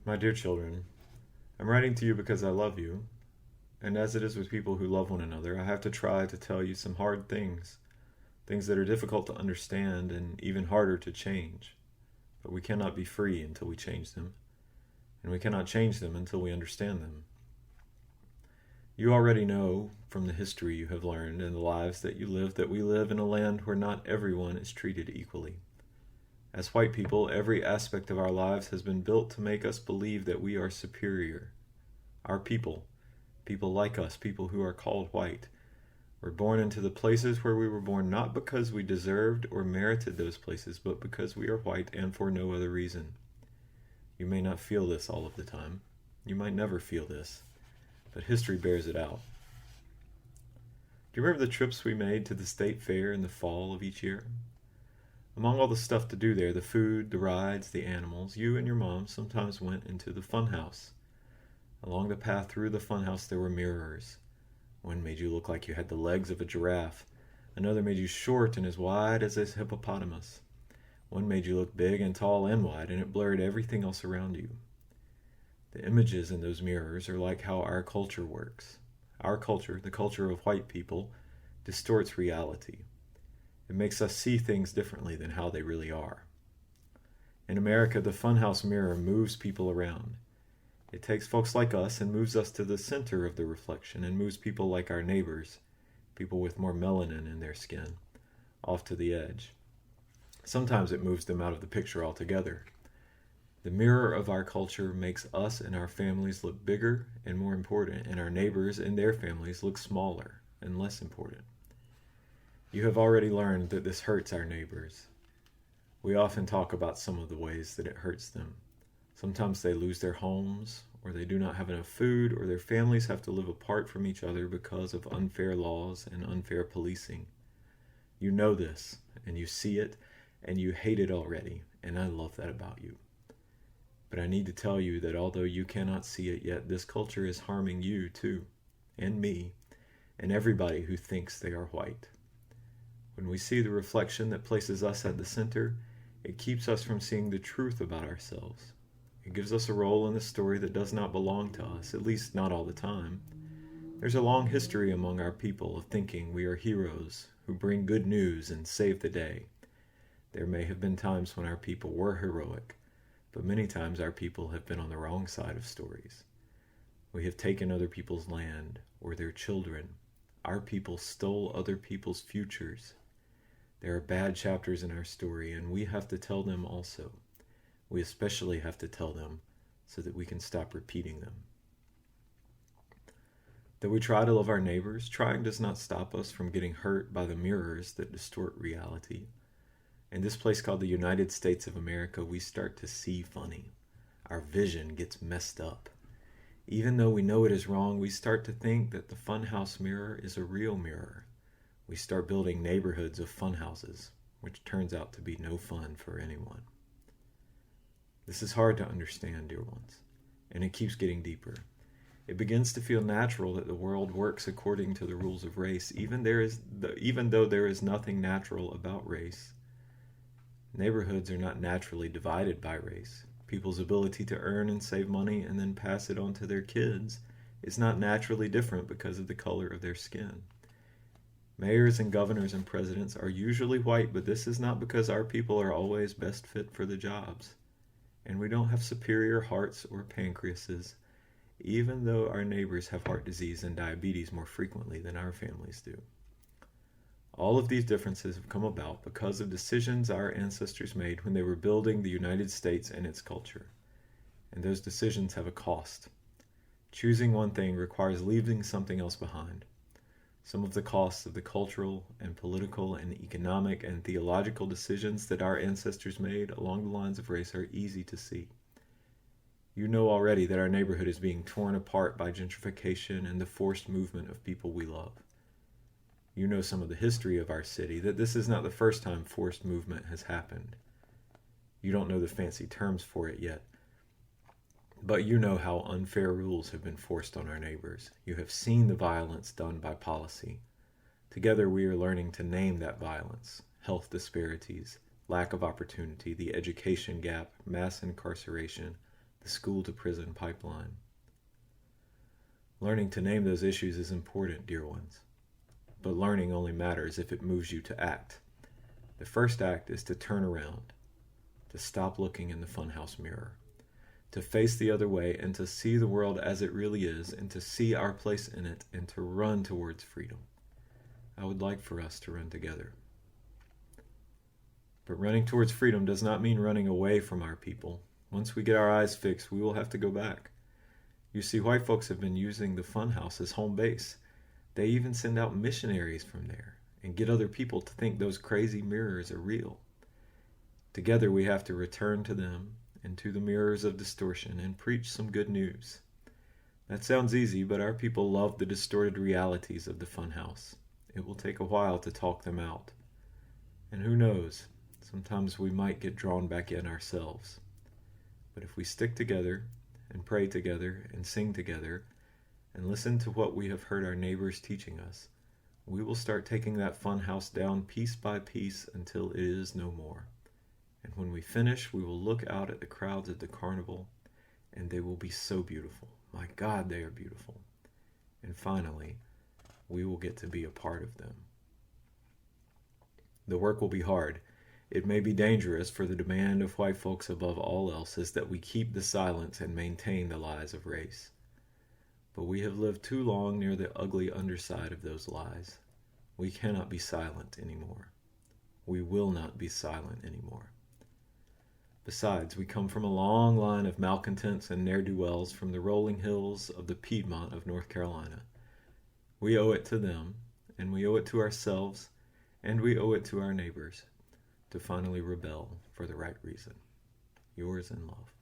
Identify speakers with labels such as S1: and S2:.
S1: My dear children, I'm writing to you because I love you, and as it is with people who love one another, I have to try to tell you some hard things, things that are difficult to understand and even harder to change. But we cannot be free until we change them, and we cannot change them until we understand them. You already know from the history you have learned and the lives that you live that we live in a land where not everyone is treated equally. As white people, every aspect of our lives has been built to make us believe that we are superior. Our people, people like us, people who are called white, were born into the places where we were born not because we deserved or merited those places, but because we are white and for no other reason. You may not feel this all of the time. You might never feel this, but history bears it out. Do you remember the trips we made to the state fair in the fall of each year? Among all the stuff to do there, the food, the rides, the animals, you and your mom sometimes went into the fun house. Along the path through the funhouse there were mirrors. One made you look like you had the legs of a giraffe. Another made you short and as wide as a hippopotamus. One made you look big and tall and wide, and it blurred everything else around you. The images in those mirrors are like how our culture works. Our culture, the culture of white people, distorts reality. It makes us see things differently than how they really are. In America, the funhouse mirror moves people around. It takes folks like us and moves us to the center of the reflection and moves people like our neighbors, people with more melanin in their skin, off to the edge. Sometimes it moves them out of the picture altogether. The mirror of our culture makes us and our families look bigger and more important, and our neighbors and their families look smaller and less important. You have already learned that this hurts our neighbors. We often talk about some of the ways that it hurts them. Sometimes they lose their homes, or they do not have enough food, or their families have to live apart from each other because of unfair laws and unfair policing. You know this, and you see it, and you hate it already, and I love that about you. But I need to tell you that although you cannot see it yet, this culture is harming you too, and me, and everybody who thinks they are white. When we see the reflection that places us at the center, it keeps us from seeing the truth about ourselves. It gives us a role in the story that does not belong to us, at least not all the time. There's a long history among our people of thinking we are heroes who bring good news and save the day. There may have been times when our people were heroic, but many times our people have been on the wrong side of stories. We have taken other people's land or their children. Our people stole other people's futures. There are bad chapters in our story, and we have to tell them also. We especially have to tell them so that we can stop repeating them. Though we try to love our neighbors, trying does not stop us from getting hurt by the mirrors that distort reality. In this place called the United States of America, we start to see funny. Our vision gets messed up. Even though we know it is wrong, we start to think that the funhouse mirror is a real mirror. We start building neighborhoods of funhouses, which turns out to be no fun for anyone. This is hard to understand, dear ones, and it keeps getting deeper. It begins to feel natural that the world works according to the rules of race, even though there is nothing natural about race. Neighborhoods are not naturally divided by race. People's ability to earn and save money and then pass it on to their kids is not naturally different because of the color of their skin. Mayors and governors and presidents are usually white, but this is not because our people are always best fit for the jobs. And we don't have superior hearts or pancreases, even though our neighbors have heart disease and diabetes more frequently than our families do. All of these differences have come about because of decisions our ancestors made when they were building the United States and its culture. And those decisions have a cost. Choosing one thing requires leaving something else behind. Some of the costs of the cultural and political and economic and theological decisions that our ancestors made along the lines of race are easy to see. You know already that our neighborhood is being torn apart by gentrification and the forced movement of people we love. You know some of the history of our city, that this is not the first time forced movement has happened. You don't know the fancy terms for it yet, but you know how unfair rules have been forced on our neighbors. You have seen the violence done by policy. Together we are learning to name that violence: health disparities, lack of opportunity, the education gap, mass incarceration, the school to prison pipeline. Learning to name those issues is important, dear ones, but learning only matters if it moves you to act. The first act is to turn around, to stop looking in the funhouse mirror, to face the other way and to see the world as it really is and to see our place in it and to run towards freedom. I would like for us to run together. But running towards freedom does not mean running away from our people. Once we get our eyes fixed, we will have to go back. You see, white folks have been using the funhouse as home base. They even send out missionaries from there and get other people to think those crazy mirrors are real. Together we have to return to them and to the mirrors of distortion and preach some good news. That sounds easy, but our people love the distorted realities of the funhouse. It will take a while to talk them out. And who knows, sometimes we might get drawn back in ourselves. But if we stick together and pray together and sing together and listen to what we have heard our neighbors teaching us, we will start taking that funhouse down piece by piece until it is no more. And when we finish, we will look out at the crowds at the carnival, and they will be so beautiful. My God, they are beautiful. And finally, we will get to be a part of them. The work will be hard. It may be dangerous, for the demand of white folks above all else is that we keep the silence and maintain the lies of race. But we have lived too long near the ugly underside of those lies. We cannot be silent anymore. We will not be silent anymore. Besides, we come from a long line of malcontents and ne'er-do-wells from the rolling hills of the Piedmont of North Carolina. We owe it to them, and we owe it to ourselves, and we owe it to our neighbors to finally rebel for the right reason. Yours in love.